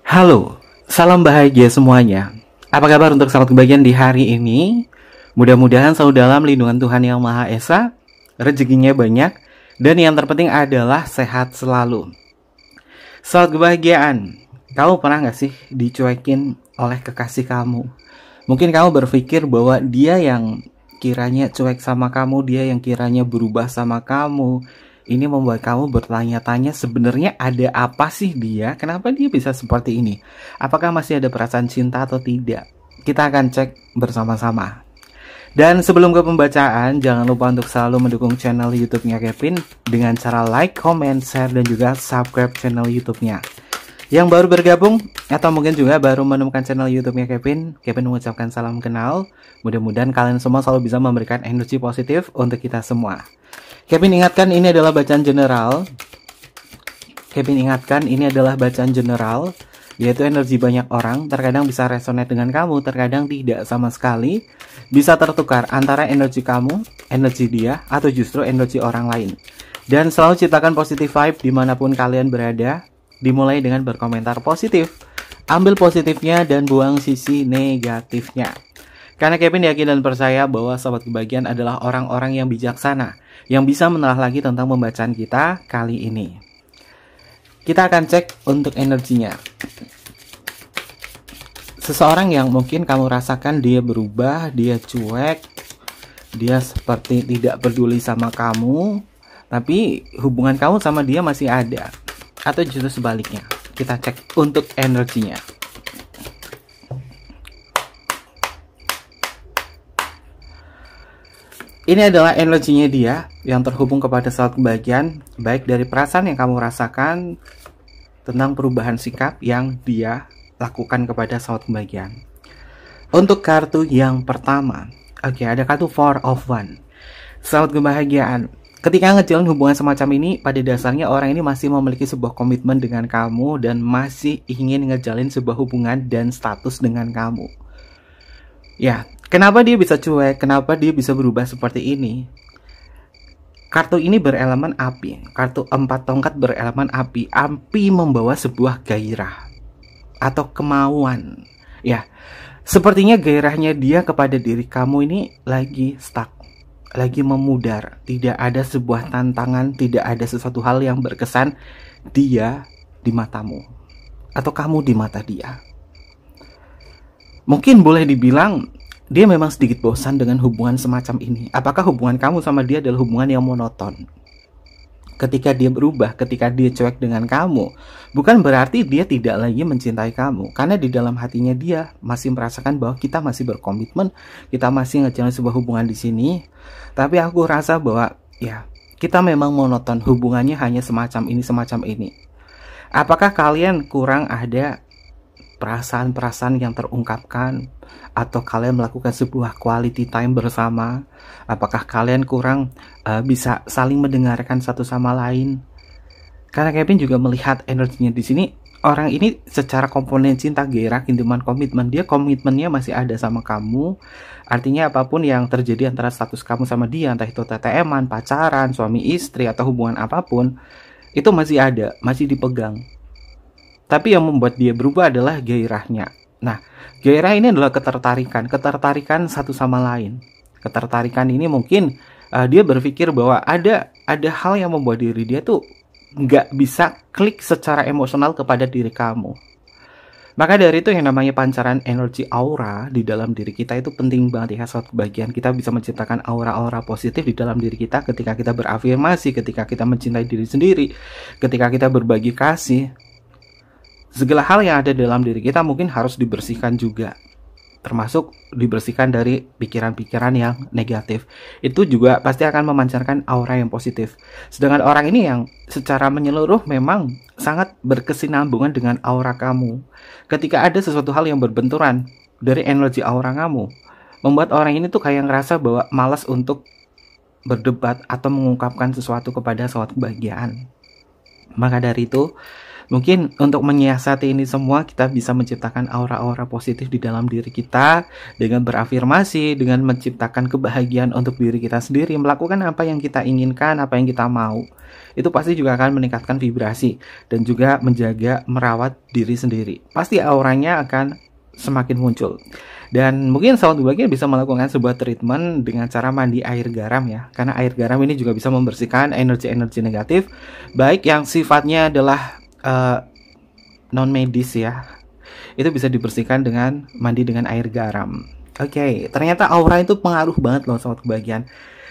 Halo, salam bahagia semuanya. Apa kabar untuk sahabat kebahagiaan di hari ini? Mudah-mudahan selalu dalam lindungan Tuhan Yang Maha Esa, rezekinya banyak, dan yang terpenting adalah sehat selalu. Sahabat kebahagiaan, kamu pernah gak sih dicuekin oleh kekasih kamu? Mungkin kamu berpikir bahwa dia yang kiranya cuek sama kamu, dia yang kiranya berubah sama kamu. Ini membuat kamu bertanya-tanya sebenarnya ada apa sih dia? Kenapa dia bisa seperti ini? Apakah masih ada perasaan cinta atau tidak? Kita akan cek bersama-sama. Dan sebelum ke pembacaan, jangan lupa untuk selalu mendukung channel YouTube-nya Kevin dengan cara like, comment, share, dan juga subscribe channel YouTube-nya. Yang baru bergabung atau mungkin juga baru menemukan channel YouTube-nya Kevin mengucapkan salam kenal. Mudah-mudahan kalian semua selalu bisa memberikan energi positif untuk kita semua. Kevin ingatkan ini adalah bacaan general. Yaitu energi banyak orang. Terkadang bisa resonate dengan kamu, terkadang tidak sama sekali. Bisa tertukar antara energi kamu, energi dia, atau justru energi orang lain. Dan selalu ciptakan positive vibe dimanapun kalian berada. Dimulai dengan berkomentar positif. Ambil positifnya dan buang sisi negatifnya. Karena Kevin yakin dan percaya bahwa sahabat kebahagiaan adalah orang-orang yang bijaksana, yang bisa menelaah lagi tentang pembacaan kita kali ini. Kita akan cek untuk energinya. Seseorang yang mungkin kamu rasakan dia berubah, dia cuek, dia seperti tidak peduli sama kamu, tapi hubungan kamu sama dia masih ada. Atau justru sebaliknya. Kita cek untuk energinya. Ini adalah energinya dia yang terhubung kepada sahabat kebahagiaan, baik dari perasaan yang kamu rasakan tentang perubahan sikap yang dia lakukan kepada sahabat kebahagiaan. Untuk kartu yang pertama, ada kartu Four of Wands. Sahabat kebahagiaan, ketika ngejalan hubungan semacam ini, pada dasarnya orang ini masih memiliki sebuah komitmen dengan kamu dan masih ingin ngejalin sebuah hubungan dan status dengan kamu. Ya, kenapa dia bisa cuek? Kenapa dia bisa berubah seperti ini? Kartu ini berelemen api. Kartu 4 tongkat berelemen api. Api membawa sebuah gairah atau kemauan. Ya, sepertinya gairahnya dia kepada diri kamu ini lagi stuck, lagi memudar. Tidak ada sebuah tantangan, tidak ada sesuatu hal yang berkesan dia di matamu atau kamu di mata dia. Mungkin boleh dibilang dia memang sedikit bosan dengan hubungan semacam ini. Apakah hubungan kamu sama dia adalah hubungan yang monoton? Ketika dia berubah, ketika dia cuek dengan kamu, bukan berarti dia tidak lagi mencintai kamu. Karena di dalam hatinya dia masih merasakan bahwa kita masih berkomitmen, kita masih ngejalin sebuah hubungan di sini. Tapi aku rasa bahwa ya, kita memang monoton, hubungannya hanya semacam ini. Apakah kalian kurang ada perasaan-perasaan yang terungkapkan, atau kalian melakukan sebuah quality time bersama? Apakah kalian kurang bisa saling mendengarkan satu sama lain? Karena Kevin juga melihat energinya di sini. Orang ini secara komponen cinta, gairah, intiman, komitmen, dia komitmennya masih ada sama kamu. Artinya apapun yang terjadi antara status kamu sama dia, entah itu TTM-an, pacaran, suami istri, atau hubungan apapun, itu masih ada, masih dipegang. Tapi yang membuat dia berubah adalah gairahnya. Nah, gairah ini adalah ketertarikan satu sama lain. Ketertarikan ini mungkin dia berpikir bahwa ada hal yang membuat diri dia tuh nggak bisa klik secara emosional kepada diri kamu. Maka dari itu yang namanya pancaran energi aura di dalam diri kita itu penting banget ya, sahabat kebahagiaan. Kita bisa menciptakan aura-aura positif di dalam diri kita ketika kita berafirmasi, ketika kita mencintai diri sendiri, ketika kita berbagi kasih. Segala hal yang ada dalam diri kita mungkin harus dibersihkan juga. Termasuk dibersihkan dari pikiran-pikiran yang negatif. Itu juga pasti akan memancarkan aura yang positif. Sedangkan orang ini yang secara menyeluruh memang sangat berkesinambungan dengan aura kamu. Ketika ada sesuatu hal yang berbenturan dari energi aura kamu, membuat orang ini tuh kayak ngerasa bahwa malas untuk berdebat atau mengungkapkan sesuatu kepada sahabat kebahagiaan. Maka dari itu, mungkin untuk menyiasati ini semua, kita bisa menciptakan aura-aura positif di dalam diri kita dengan berafirmasi, dengan menciptakan kebahagiaan untuk diri kita sendiri, melakukan apa yang kita inginkan, apa yang kita mau. itu pasti juga akan meningkatkan vibrasi dan juga menjaga merawat diri sendiri. Pasti auranya akan semakin muncul. Dan mungkin sahabat berbahagia bisa melakukan sebuah treatment dengan cara mandi air garam ya. Karena air garam ini juga bisa membersihkan energi-energi negatif, baik yang sifatnya adalah non medis ya. Itu bisa dibersihkan dengan mandi dengan air garam. Oke, ternyata aura itu pengaruh banget loh sahabat kebahagiaan.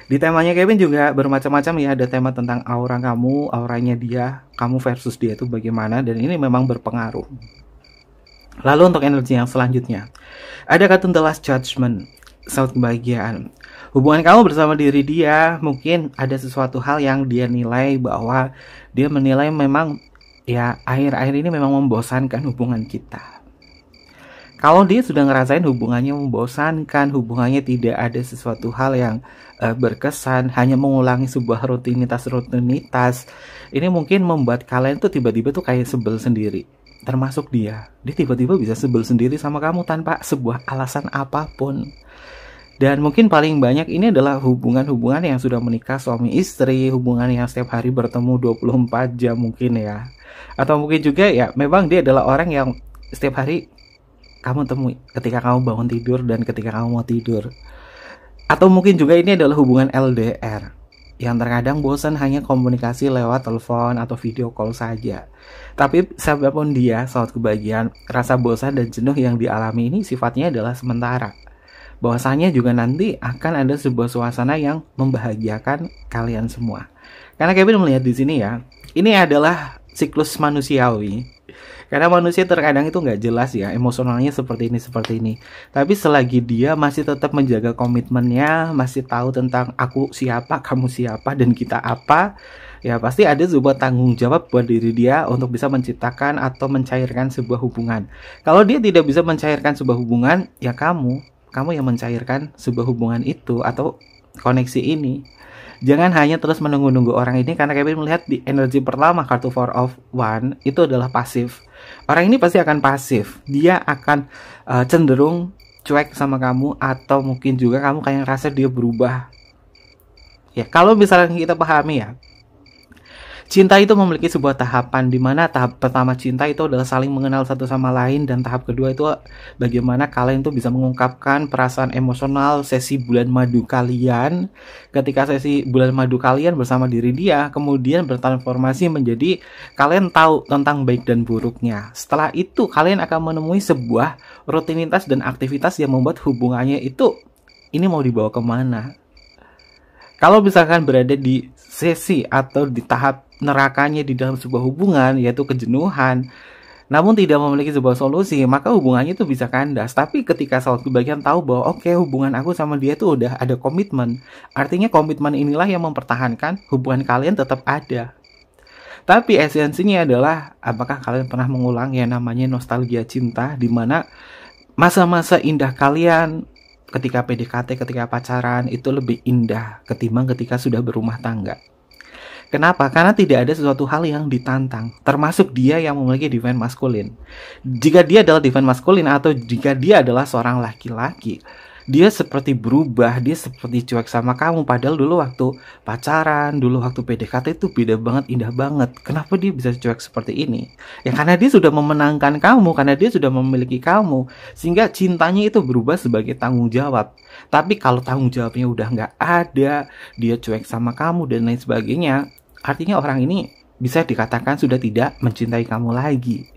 Di temanya Kevin juga bermacam-macam ya, ada tema tentang aura kamu, auranya dia, kamu versus dia itu bagaimana, dan ini memang berpengaruh. Lalu untuk energi yang selanjutnya, ada kartu The Last Judgment, sahabat kebahagiaan. Hubungan kamu bersama diri dia, mungkin ada sesuatu hal yang dia nilai bahwa dia menilai memang ya akhir-akhir ini memang membosankan hubungan kita. Kalau dia sudah ngerasain hubungannya membosankan, hubungannya tidak ada sesuatu hal yang berkesan, hanya mengulangi sebuah rutinitas, ini mungkin membuat kalian tuh tiba-tiba tuh kayak sebel sendiri. Termasuk dia tiba-tiba bisa sebel sendiri sama kamu tanpa sebuah alasan apapun. Dan mungkin paling banyak ini adalah hubungan-hubungan yang sudah menikah, suami istri, hubungan yang setiap hari bertemu 24 jam mungkin ya. Atau mungkin juga ya memang dia adalah orang yang setiap hari kamu temui ketika kamu bangun tidur dan ketika kamu mau tidur. Atau mungkin juga ini adalah hubungan LDR yang terkadang bosan hanya komunikasi lewat telepon atau video call saja. Tapi siapapun dia, sahabat kebahagiaan, rasa bosan dan jenuh yang dialami ini sifatnya adalah sementara. Bahwasanya juga nanti akan ada sebuah suasana yang membahagiakan kalian semua. Karena Kevin melihat di sini ya, ini adalah siklus manusiawi. Karena manusia terkadang itu nggak jelas ya, emosionalnya seperti ini. Tapi selagi dia masih tetap menjaga komitmennya, masih tahu tentang aku siapa, kamu siapa, dan kita apa, ya pasti ada sebuah tanggung jawab buat diri dia untuk bisa menciptakan atau mencairkan sebuah hubungan. Kalau dia tidak bisa mencairkan sebuah hubungan, ya kamu yang mencairkan sebuah hubungan itu atau koneksi ini. Jangan hanya terus menunggu-nunggu orang ini, karena Kevin melihat di energi pertama kartu Four of Wands itu adalah pasif. Orang ini pasti akan pasif. Dia akan cenderung cuek sama kamu, atau mungkin juga kamu kayak ngerasa dia berubah. Ya, kalau misalnya kita pahami ya, cinta itu memiliki sebuah tahapan, di mana tahap pertama cinta itu adalah saling mengenal satu sama lain, dan tahap kedua itu bagaimana kalian tuh bisa mengungkapkan perasaan emosional. Sesi bulan madu kalian, ketika sesi bulan madu kalian bersama diri dia, kemudian bertransformasi menjadi kalian tahu tentang baik dan buruknya. Setelah itu kalian akan menemui sebuah rutinitas dan aktivitas yang membuat hubungannya itu ini mau dibawa kemana. Kalau misalkan berada di sesi atau di tahap nerakanya di dalam sebuah hubungan, yaitu kejenuhan, namun tidak memiliki sebuah solusi, maka hubungannya itu bisa kandas. Tapi ketika sahabat kebahagiaan tahu bahwa oke, hubungan aku sama dia itu udah ada komitmen, artinya komitmen inilah yang mempertahankan hubungan kalian tetap ada. Tapi esensinya adalah apakah kalian pernah mengulang yang namanya nostalgia cinta, di mana masa-masa indah kalian ketika PDKT, ketika pacaran itu lebih indah ketimbang ketika sudah berumah tangga. Kenapa? Karena tidak ada sesuatu hal yang ditantang, termasuk dia yang memiliki divine maskulin. Jika dia adalah divine maskulin atau jika dia adalah seorang laki-laki, dia seperti berubah, dia seperti cuek sama kamu. Padahal dulu waktu pacaran, dulu waktu PDKT itu beda banget, indah banget. Kenapa dia bisa cuek seperti ini? Ya karena dia sudah memenangkan kamu, karena dia sudah memiliki kamu, sehingga cintanya itu berubah sebagai tanggung jawab. Tapi kalau tanggung jawabnya udah nggak ada, dia cuek sama kamu dan lain sebagainya, artinya orang ini bisa dikatakan sudah tidak mencintai kamu lagi.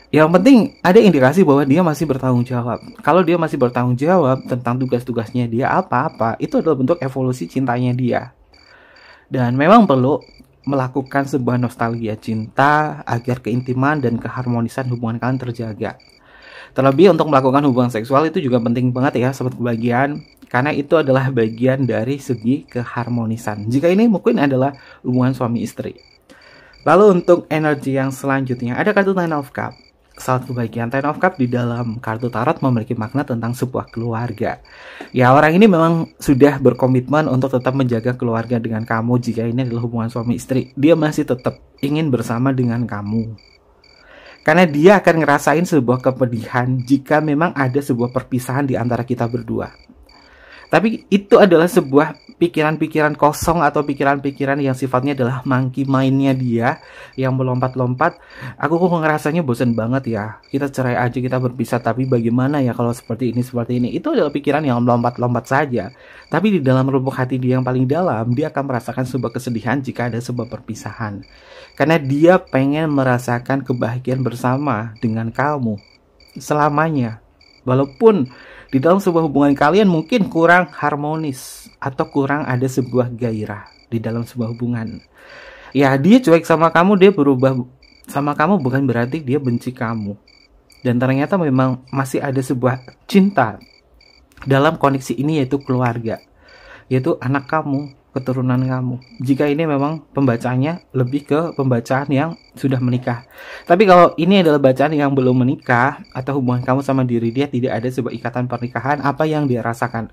Yang penting ada indikasi bahwa dia masih bertanggung jawab. Kalau dia masih bertanggung jawab tentang tugas-tugasnya dia apa-apa, itu adalah bentuk evolusi cintanya dia. Dan memang perlu melakukan sebuah nostalgia cinta agar keintiman dan keharmonisan hubungan kalian terjaga. Terlebih untuk melakukan hubungan seksual itu juga penting banget ya sobat kebahagiaan, karena itu adalah bagian dari segi keharmonisan. Jika ini mungkin adalah hubungan suami istri. Lalu untuk energi yang selanjutnya ada kartu Ten of Cups. Sahabat kebahagiaan, Ten of Cups di dalam kartu tarot memiliki makna tentang sebuah keluarga. Ya, orang ini memang sudah berkomitmen untuk tetap menjaga keluarga dengan kamu. Jika ini adalah hubungan suami istri, dia masih tetap ingin bersama dengan kamu. Karena dia akan ngerasain sebuah kepedihan jika memang ada sebuah perpisahan di antara kita berdua. Tapi itu adalah sebuah pikiran-pikiran kosong atau pikiran-pikiran yang sifatnya adalah monkey mind-nya dia yang melompat-lompat. Aku kok ngerasanya bosan banget ya. Kita cerai aja, kita berpisah, tapi bagaimana ya kalau seperti ini, seperti ini. Itu adalah pikiran yang melompat-lompat saja. Tapi di dalam lubuk hati dia yang paling dalam, dia akan merasakan sebuah kesedihan jika ada sebuah perpisahan. Karena dia pengen merasakan kebahagiaan bersama dengan kamu selamanya. Walaupun di dalam sebuah hubungan kalian mungkin kurang harmonis atau kurang ada sebuah gairah di dalam sebuah hubungan. Ya, dia cuek sama kamu, dia berubah sama kamu bukan berarti dia benci kamu. Dan ternyata memang masih ada sebuah cinta dalam koneksi ini, yaitu keluarga, yaitu anak kamu, keturunan kamu. Jika ini memang pembacaannya lebih ke pembacaan yang sudah menikah. Tapi kalau ini adalah bacaan yang belum menikah atau hubungan kamu sama diri dia tidak ada sebuah ikatan pernikahan, apa yang dia rasakan?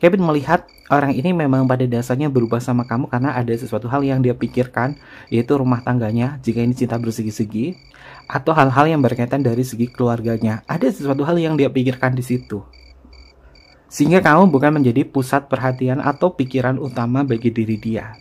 Kevin melihat orang ini memang pada dasarnya berubah sama kamu karena ada sesuatu hal yang dia pikirkan, yaitu rumah tangganya, jika ini cinta bersegi-segi, atau hal-hal yang berkaitan dari segi keluarganya. Ada sesuatu hal yang dia pikirkan di situ. Sehingga kamu bukan menjadi pusat perhatian atau pikiran utama bagi diri dia.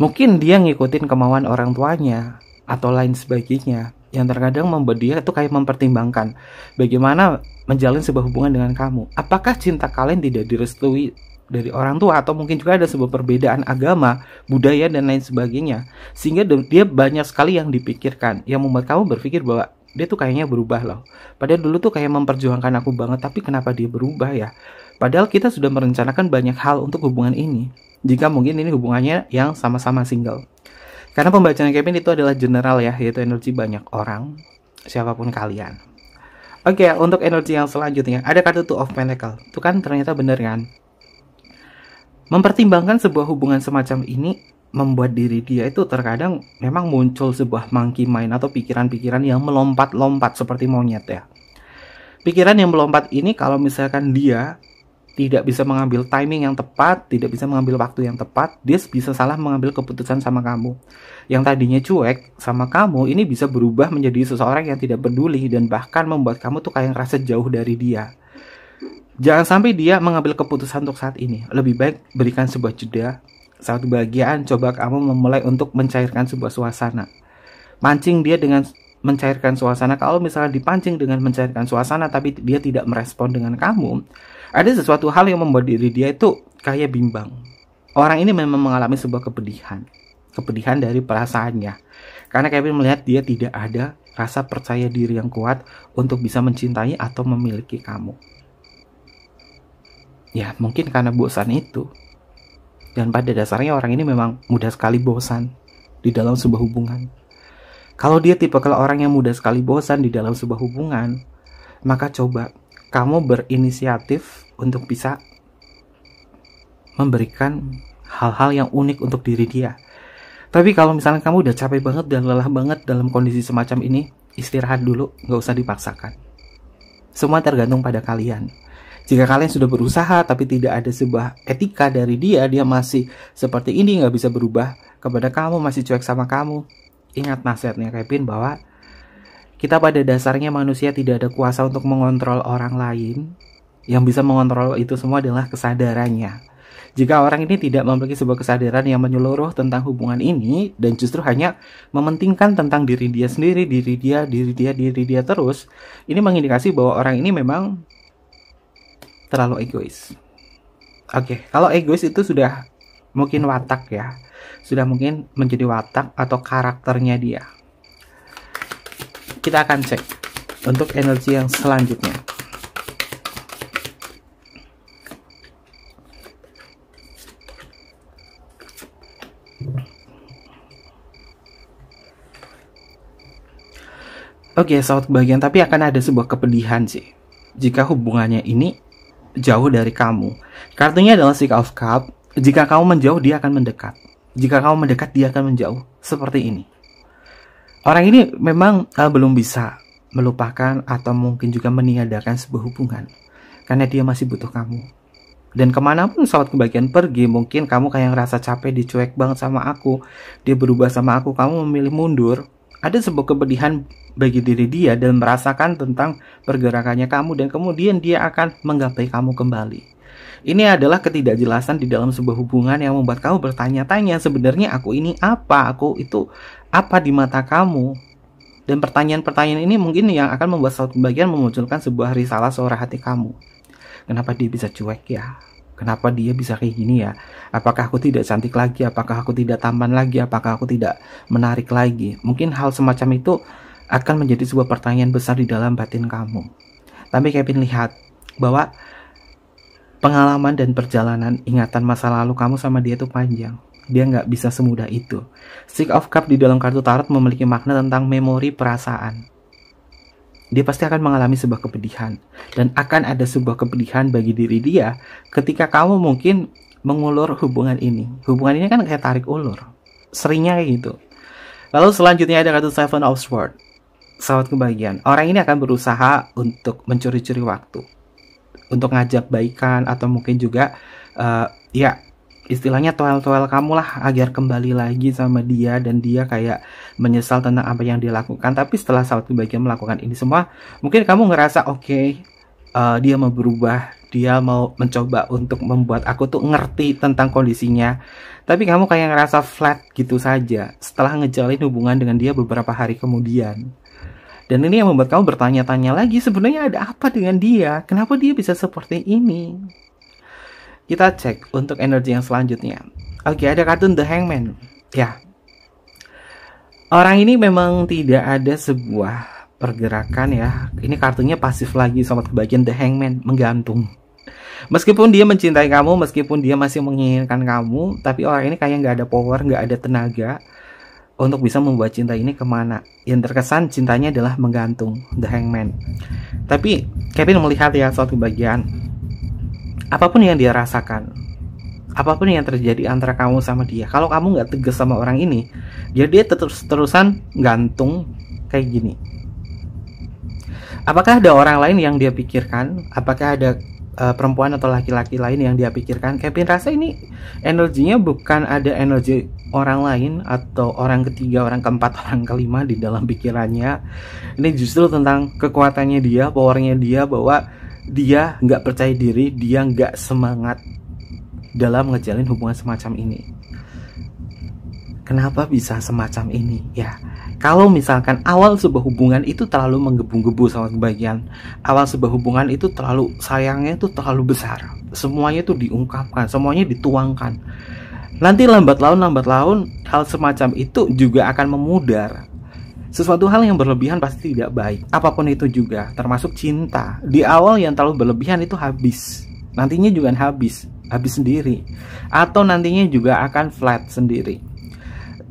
Mungkin dia ngikutin kemauan orang tuanya atau lain sebagainya, yang terkadang membuat dia itu kayak mempertimbangkan bagaimana menjalin sebuah hubungan dengan kamu. Apakah cinta kalian tidak direstui dari orang tua, atau mungkin juga ada sebuah perbedaan agama, budaya, dan lain sebagainya. Sehingga dia banyak sekali yang dipikirkan, yang membuat kamu berpikir bahwa dia tuh kayaknya berubah loh. Padahal dulu tuh kayak memperjuangkan aku banget, tapi kenapa dia berubah ya? Padahal kita sudah merencanakan banyak hal untuk hubungan ini. Jika mungkin ini hubungannya yang sama-sama single. Karena pembacaan Kevin itu adalah general ya, yaitu energi banyak orang, siapapun kalian. Oke, untuk energi yang selanjutnya, ada kartu Two of Pentacles. Itu kan ternyata benar kan? Mempertimbangkan sebuah hubungan semacam ini membuat diri dia itu terkadang memang muncul sebuah monkey mind atau pikiran-pikiran yang melompat-lompat seperti monyet ya. Pikiran yang melompat ini kalau misalkan dia tidak bisa mengambil timing yang tepat, tidak bisa mengambil waktu yang tepat, dia bisa salah mengambil keputusan sama kamu. Yang tadinya cuek sama kamu, ini bisa berubah menjadi seseorang yang tidak peduli dan bahkan membuat kamu tuh kayak ngerasa jauh dari dia. Jangan sampai dia mengambil keputusan untuk saat ini. Lebih baik berikan sebuah jeda. Saat kebahagiaan, coba kamu memulai untuk mencairkan sebuah suasana. Mancing dia dengan mencairkan suasana. Kalau misalnya dipancing dengan mencairkan suasana tapi dia tidak merespon dengan kamu, ada sesuatu hal yang membuat diri dia itu kayak bimbang. Orang ini memang mengalami sebuah kepedihan dari perasaannya. Karena Kevin melihat dia tidak ada rasa percaya diri yang kuat untuk bisa mencintai atau memiliki kamu. Ya, mungkin karena bosan itu. Dan pada dasarnya orang ini memang mudah sekali bosan di dalam sebuah hubungan. Kalau dia tipe kalau orang yang mudah sekali bosan di dalam sebuah hubungan, maka coba kamu berinisiatif untuk bisa memberikan hal-hal yang unik untuk diri dia. Tapi kalau misalnya kamu udah capek banget dan lelah banget dalam kondisi semacam ini, istirahat dulu, gak usah dipaksakan. Semua tergantung pada kalian. Jika kalian sudah berusaha tapi tidak ada sebuah etika dari dia, dia masih seperti ini, gak bisa berubah kepada kamu, masih cuek sama kamu. Ingat nasihatnya Kevin bahwa kita pada dasarnya manusia tidak ada kuasa untuk mengontrol orang lain. Yang bisa mengontrol itu semua adalah kesadarannya. Jika orang ini tidak memiliki sebuah kesadaran yang menyeluruh tentang hubungan ini dan justru hanya mementingkan tentang diri dia sendiri, diri dia terus, ini mengindikasi bahwa orang ini memang terlalu egois. Oke, kalau egois itu sudah mungkin watak ya. Sudah mungkin menjadi watak atau karakternya dia. Kita akan cek untuk energi yang selanjutnya. Oke, saat kebahagiaan, tapi akan ada sebuah kepedihan sih jika hubungannya ini jauh dari kamu. Kartunya adalah Six of Cups. Jika kamu menjauh, dia akan mendekat. Jika kamu mendekat, dia akan menjauh. Seperti ini. Orang ini memang belum bisa melupakan atau mungkin juga meniadakan sebuah hubungan. Karena dia masih butuh kamu. Dan kemanapun saat kebahagiaan pergi, mungkin kamu kayak ngerasa capek, dicuek banget sama aku. Dia berubah sama aku, kamu memilih mundur. Ada sebuah kepedihan bagi diri dia dan merasakan tentang pergerakannya kamu. Dan kemudian dia akan menggapai kamu kembali. Ini adalah ketidakjelasan di dalam sebuah hubungan yang membuat kamu bertanya-tanya, sebenarnya aku ini apa? Aku itu apa di mata kamu? Dan pertanyaan-pertanyaan ini mungkin yang akan membuat suatu bagian memunculkan sebuah risalah suara hati kamu. Kenapa dia bisa cuek ya? Kenapa dia bisa kayak gini ya? Apakah aku tidak cantik lagi? Apakah aku tidak tampan lagi? Apakah aku tidak menarik lagi? Mungkin hal semacam itu akan menjadi sebuah pertanyaan besar di dalam batin kamu. Tapi Kevin lihat bahwa pengalaman dan perjalanan ingatan masa lalu kamu sama dia itu panjang. Dia nggak bisa semudah itu. Six of Cups di dalam kartu tarot memiliki makna tentang memori perasaan. Dia pasti akan mengalami sebuah kepedihan. Dan akan ada sebuah kepedihan bagi diri dia ketika kamu mungkin mengulur hubungan ini. Hubungan ini kan kayak tarik ulur. Seringnya kayak gitu. Lalu selanjutnya ada kartu Seven of Swords. Sahabat kebahagiaan. Orang ini akan berusaha untuk mencuri-curi waktu. Untuk ngajak baikan atau mungkin juga ya istilahnya toel-toel kamu lah agar kembali lagi sama dia dan dia kayak menyesal tentang apa yang dia lakukan. Tapi setelah sahabat kebahagiaan melakukan ini semua, mungkin kamu ngerasa oke, dia mau berubah, dia mau mencoba untuk membuat aku tuh ngerti tentang kondisinya. Tapi kamu kayak ngerasa flat gitu saja setelah ngejalin hubungan dengan dia beberapa hari kemudian. Dan ini yang membuat kamu bertanya-tanya lagi, sebenarnya ada apa dengan dia? Kenapa dia bisa seperti ini? Kita cek untuk energi yang selanjutnya. Oke, ada kartu The Hangman. Ya. Orang ini memang tidak ada sebuah pergerakan ya. Ini kartunya pasif lagi, sobat kebahagiaan. The Hangman, menggantung. Meskipun dia mencintai kamu, meskipun dia masih menginginkan kamu, tapi orang ini kayak nggak ada power, nggak ada tenaga untuk bisa membuat cinta ini kemana. Yang terkesan cintanya adalah menggantung. The Hangman. Tapi Kevin melihat ya, sobat kebahagiaan, apapun yang dia rasakan, apapun yang terjadi antara kamu sama dia, kalau kamu nggak tegas sama orang ini, ya dia terus-terusan gantung kayak gini. Apakah ada orang lain yang dia pikirkan? Apakah ada perempuan atau laki-laki lain yang dia pikirkan? Kevin rasa ini energinya bukan ada energi orang lain atau orang ketiga, orang keempat, orang kelima di dalam pikirannya. Ini justru tentang kekuatannya dia, powernya dia, bahwa dia nggak percaya diri, dia nggak semangat dalam ngejalin hubungan semacam ini. Kenapa bisa semacam ini? Ya, kalau misalkan awal sebuah hubungan itu terlalu menggebu-gebu sama kebahagiaan, awal sebuah hubungan itu terlalu sayangnya itu terlalu besar, semuanya itu diungkapkan, semuanya dituangkan. Nanti lambat laun hal semacam itu juga akan memudar. Sesuatu hal yang berlebihan pasti tidak baik. Apapun itu juga, termasuk cinta. Di awal yang terlalu berlebihan itu habis. Nantinya juga habis sendiri. Atau nantinya juga akan flat sendiri.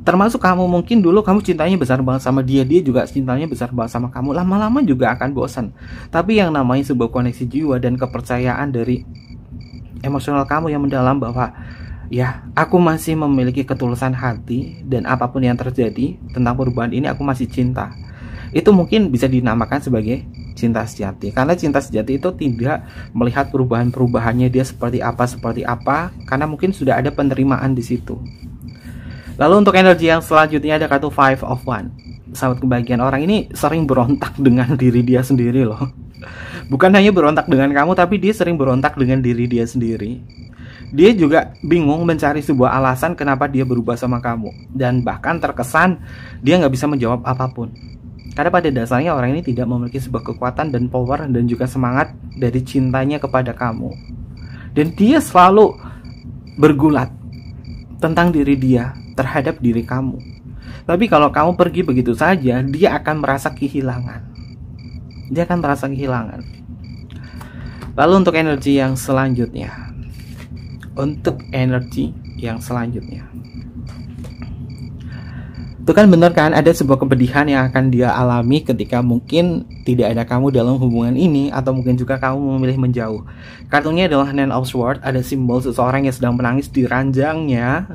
Termasuk kamu, mungkin dulu kamu cintanya besar banget sama dia, dia juga cintanya besar banget sama kamu. Lama-lama juga akan bosan. Tapi yang namanya sebuah koneksi jiwa dan kepercayaan dari emosional kamu yang mendalam bahwa ya, aku masih memiliki ketulusan hati dan apapun yang terjadi tentang perubahan ini aku masih cinta. Itu mungkin bisa dinamakan sebagai cinta sejati. Karena cinta sejati itu tidak melihat perubahan-perubahannya dia seperti apa, karena mungkin sudah ada penerimaan di situ. Lalu untuk energi yang selanjutnya ada kartu Five of Wands. Sahabat kebahagiaan, orang ini sering berontak dengan diri dia sendiri loh. Bukan hanya berontak dengan kamu, tapi dia sering berontak dengan diri dia sendiri. Dia juga bingung mencari sebuah alasan kenapa dia berubah sama kamu. Dan bahkan terkesan dia nggak bisa menjawab apapun. Karena pada dasarnya orang ini tidak memiliki sebuah kekuatan dan power dan juga semangat dari cintanya kepada kamu. Dan dia selalu bergulat tentang diri dia terhadap diri kamu. Tapi kalau kamu pergi begitu saja, dia akan merasa kehilangan. Dia akan merasa kehilangan. Lalu untuk energi yang selanjutnya. Itu kan benar kan, ada sebuah kepedihan yang akan dia alami ketika mungkin tidak ada kamu dalam hubungan ini, atau mungkin juga kamu memilih menjauh. Kartunya adalah Nine of Swords, ada simbol seseorang yang sedang menangis di ranjangnya.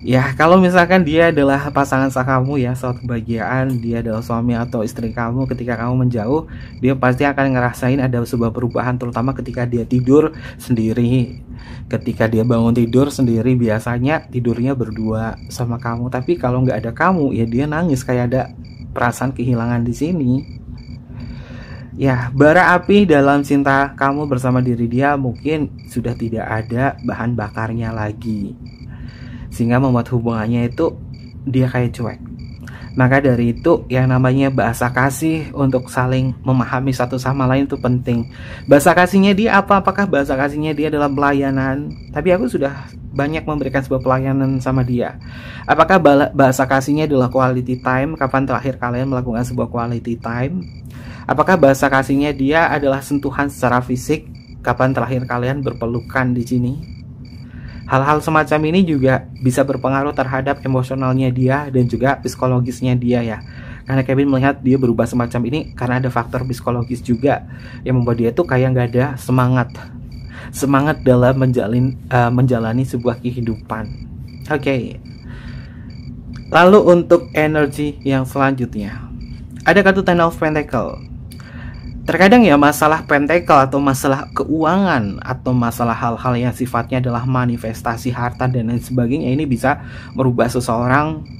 Ya, kalau misalkan dia adalah pasangan sah kamu ya, suatu kebahagiaan, dia adalah suami atau istri kamu, ketika kamu menjauh, dia pasti akan ngerasain ada sebuah perubahan, terutama ketika dia tidur sendiri. Ketika dia bangun tidur sendiri, biasanya tidurnya berdua sama kamu. Tapi kalau nggak ada kamu, ya dia nangis, kayak ada perasaan kehilangan di sini. Ya, bara api dalam cinta kamu bersama diri dia mungkin sudah tidak ada bahan bakarnya lagi, sehingga membuat hubungannya itu dia kayak cuek. Maka dari itu yang namanya bahasa kasih untuk saling memahami satu sama lain itu penting. Bahasa kasihnya dia apa? Apakah bahasa kasihnya dia dalam pelayanan? Tapi aku sudah banyak memberikan sebuah pelayanan sama dia. Apakah bahasa kasihnya adalah quality time? Kapan terakhir kalian melakukan sebuah quality time? Apakah bahasa kasihnya dia adalah sentuhan secara fisik? Kapan terakhir kalian berpelukan di sini? Hal-hal semacam ini juga bisa berpengaruh terhadap emosionalnya dia dan juga psikologisnya dia ya. Karena Kevin melihat dia berubah semacam ini karena ada faktor psikologis juga yang membuat dia tuh kayak nggak ada semangat dalam menjalani sebuah kehidupan. Oke. Lalu untuk energi yang selanjutnya, ada kartu Ten of Pentacle. Terkadang ya masalah pentacle atau masalah keuangan atau masalah hal-hal yang sifatnya adalah manifestasi harta dan lain sebagainya ini bisa merubah seseorang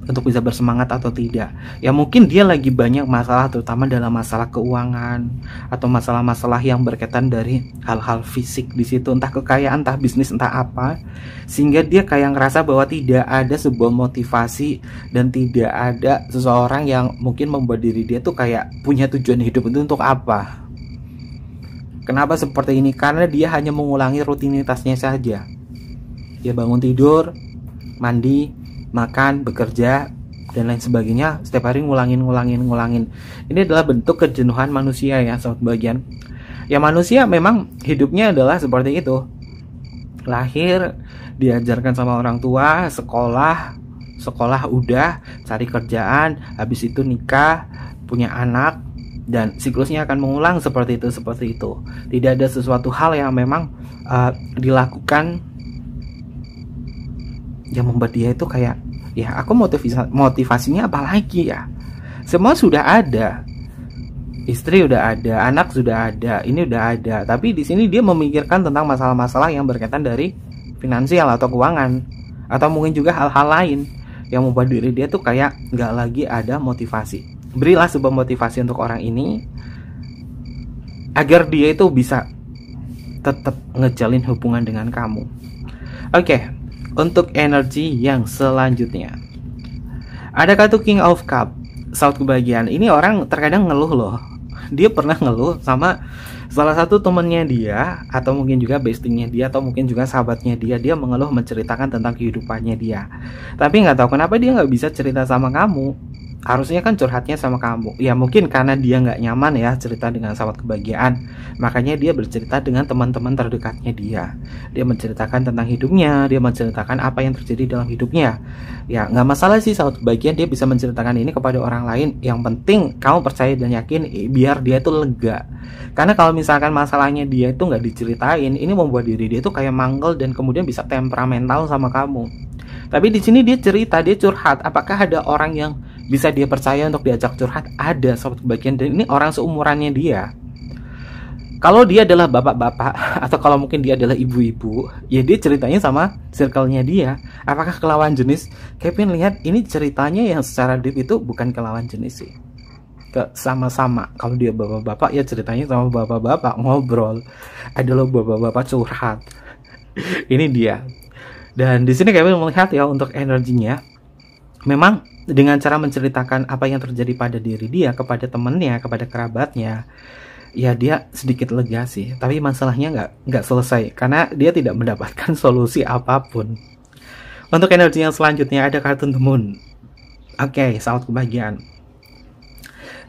untuk bisa bersemangat atau tidak. Ya mungkin dia lagi banyak masalah, terutama dalam masalah keuangan atau masalah-masalah yang berkaitan dari hal-hal fisik di situ, entah kekayaan, entah bisnis, entah apa, sehingga dia kayak ngerasa bahwa tidak ada sebuah motivasi dan tidak ada seseorang yang mungkin membuat diri dia tuh kayak punya tujuan hidup itu untuk apa. Kenapa seperti ini? Karena dia hanya mengulangi rutinitasnya saja. Dia bangun tidur, mandi, makan, bekerja, dan lain sebagainya. Setiap hari ngulangin. Ini adalah bentuk kejenuhan manusia ya, sobat bagian. Ya manusia memang hidupnya adalah seperti itu. Lahir, diajarkan sama orang tua, sekolah udah, cari kerjaan, habis itu nikah, punya anak, dan siklusnya akan mengulang seperti itu. Tidak ada sesuatu hal yang memang dilakukan yang membuat dia itu kayak, ya aku motivasinya apa lagi ya? Semua sudah ada, istri udah ada, anak sudah ada, ini udah ada. Tapi di sini dia memikirkan tentang masalah-masalah yang berkaitan dari finansial atau keuangan, atau mungkin juga hal-hal lain yang membuat diri dia tuh kayak nggak lagi ada motivasi. Berilah sebuah motivasi untuk orang ini agar dia itu bisa tetap ngejalin hubungan dengan kamu. Oke. Untuk energi yang selanjutnya, ada kartu King of Cup, saut kebahagiaan. Ini orang terkadang ngeluh loh. Dia pernah ngeluh sama salah satu temennya dia, atau mungkin juga bestingnya dia, atau mungkin juga sahabatnya dia. Dia mengeluh menceritakan tentang kehidupannya dia. Tapi nggak tahu kenapa dia nggak bisa cerita sama kamu. Harusnya kan curhatnya sama kamu. Ya mungkin karena dia nggak nyaman ya cerita dengan sahabat kebahagiaan. Makanya dia bercerita dengan teman-teman terdekatnya dia. Dia menceritakan tentang hidupnya. Dia menceritakan apa yang terjadi dalam hidupnya. Ya nggak masalah sih sahabat kebahagiaan, dia bisa menceritakan ini kepada orang lain. Yang penting kamu percaya dan yakin biar dia tuh lega. Karena kalau misalkan masalahnya dia itu nggak diceritain, ini membuat diri dia tuh kayak manggel dan kemudian bisa temperamental sama kamu. Tapi di sini dia cerita, dia curhat. Apakah ada orang yang bisa dia percaya untuk diajak curhat? Ada, sobat kebahagiaan, dan ini orang seumurannya dia. Kalau dia adalah bapak-bapak atau kalau mungkin dia adalah ibu-ibu, ya dia ceritanya sama circle-nya dia. Apakah kelawan jenis? Kevin lihat ini ceritanya yang secara deep itu bukan kelawan jenis sih. Sama-sama. Kalau dia bapak-bapak ya ceritanya sama bapak-bapak ngobrol. Ada loh bapak-bapak curhat. Ini dia. Dan di sini Kevin melihat ya untuk energinya, memang dengan cara menceritakan apa yang terjadi pada diri dia, kepada temannya, kepada kerabatnya, ya dia sedikit lega sih. Tapi masalahnya nggak selesai karena dia tidak mendapatkan solusi apapun. Untuk energi yang selanjutnya ada kartu The Moon. Oke, saat kebahagiaan.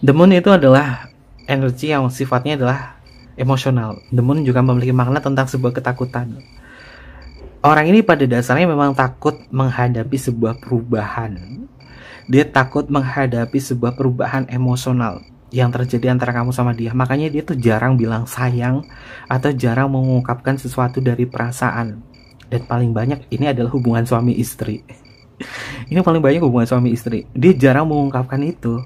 The Moon itu adalah energi yang sifatnya adalah emosional. The Moon juga memiliki makna tentang sebuah ketakutan. Orang ini pada dasarnya memang takut menghadapi sebuah perubahan. Dia takut menghadapi sebuah perubahan emosional yang terjadi antara kamu sama dia. Makanya dia tuh jarang bilang sayang atau jarang mengungkapkan sesuatu dari perasaan. Dan paling banyak ini adalah hubungan suami istri. Ini paling banyak hubungan suami istri. Dia jarang mengungkapkan itu.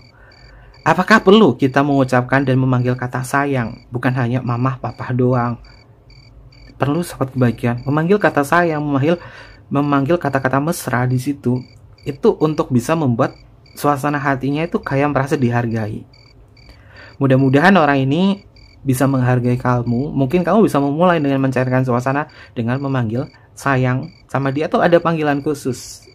Apakah perlu kita mengucapkan dan memanggil kata sayang? Bukan hanya mama, papa doang. Perlu sahabat kebahagiaan, memanggil kata sayang, memanggil kata-kata mesra di situ. Itu untuk bisa membuat suasana hatinya itu kayak merasa dihargai. Mudah-mudahan orang ini bisa menghargai kamu. Mungkin kamu bisa memulai dengan mencairkan suasana dengan memanggil sayang sama dia, tuh ada panggilan khusus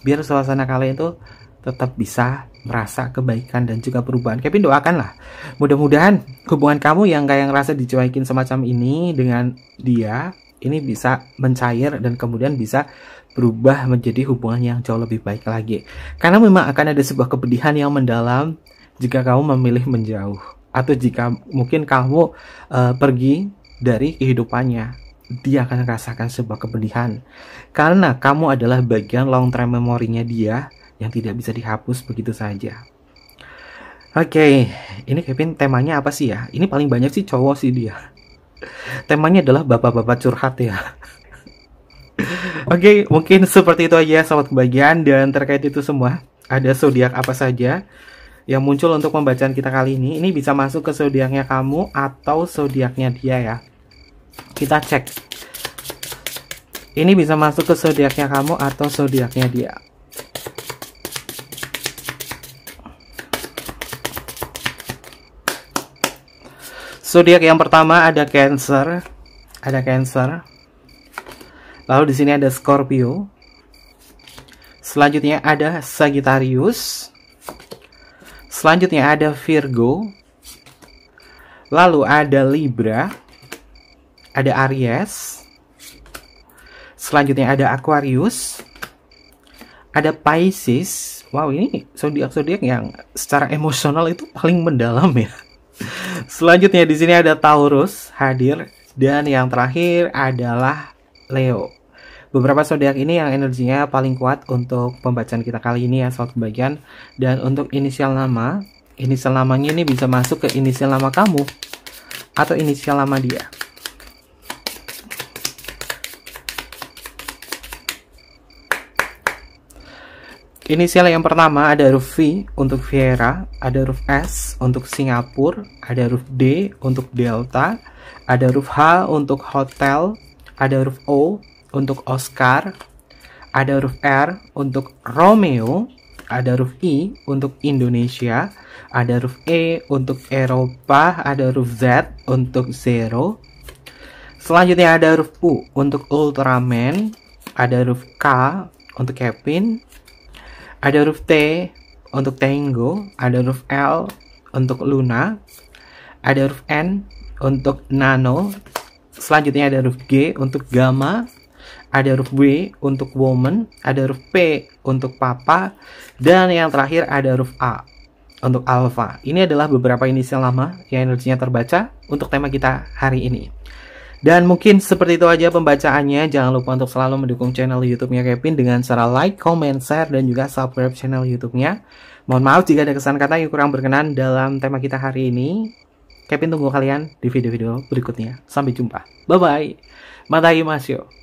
biar suasana kalian itu tetap bisa merasa kebaikan dan juga perubahan. Kevin doakanlah, mudah-mudahan hubungan kamu yang kayak ngerasa dicuekin semacam ini dengan dia ini bisa mencair dan kemudian bisa berubah menjadi hubungan yang jauh lebih baik lagi. Karena memang akan ada sebuah kepedihan yang mendalam jika kamu memilih menjauh, atau jika mungkin kamu pergi dari kehidupannya. Dia akan merasakan sebuah kepedihan karena kamu adalah bagian long term memorinya dia yang tidak bisa dihapus begitu saja. Oke, ini Kevin temanya apa sih ya? Ini paling banyak sih cowok sih dia. Temanya adalah bapak-bapak curhat ya. Oke, mungkin seperti itu aja sobat kebahagiaan. Dan terkait itu semua, ada zodiak apa saja yang muncul untuk pembacaan kita kali ini. Ini bisa masuk ke zodiaknya kamu atau zodiaknya dia ya. Kita cek. Ini bisa masuk ke zodiaknya kamu atau zodiaknya dia. Zodiak yang pertama ada Cancer. Ada Cancer. Lalu di sini ada Scorpio. Selanjutnya ada Sagittarius. Selanjutnya ada Virgo. Lalu ada Libra. Ada Aries. Selanjutnya ada Aquarius. Ada Pisces. Wow, ini zodiak-zodiak yang secara emosional itu paling mendalam ya. Selanjutnya di sini ada Taurus hadir, dan yang terakhir adalah Leo. Beberapa zodiak ini yang energinya paling kuat untuk pembacaan kita kali ini ya sobat kebahagiaan. Dan untuk inisial namanya ini bisa masuk ke inisial nama kamu atau inisial nama dia. Inisial yang pertama ada huruf V untuk Viera, ada huruf S untuk Singapura, ada huruf D untuk Delta, ada huruf H untuk Hotel, ada huruf O untuk Oscar, ada huruf R untuk Romeo, ada huruf I untuk Indonesia, ada huruf E untuk Eropa, ada huruf Z untuk Zero. Selanjutnya ada huruf U untuk Ultraman, ada huruf K untuk Kevin, ada huruf T untuk Tango, ada huruf L untuk Luna, ada huruf N untuk Nano, selanjutnya ada huruf G untuk Gamma, ada huruf W untuk Woman, ada huruf P untuk Papa, dan yang terakhir ada huruf A untuk Alpha. Ini adalah beberapa inisial nama yang energinya terbaca untuk tema kita hari ini. Dan mungkin seperti itu aja pembacaannya. Jangan lupa untuk selalu mendukung channel YouTube-nya Kevin dengan cara like, comment, share, dan juga subscribe channel YouTube-nya. Mohon maaf jika ada kesan kata yang kurang berkenan dalam tema kita hari ini. Kevin tunggu kalian di video-video berikutnya. Sampai jumpa. Bye-bye. Matai Masyo.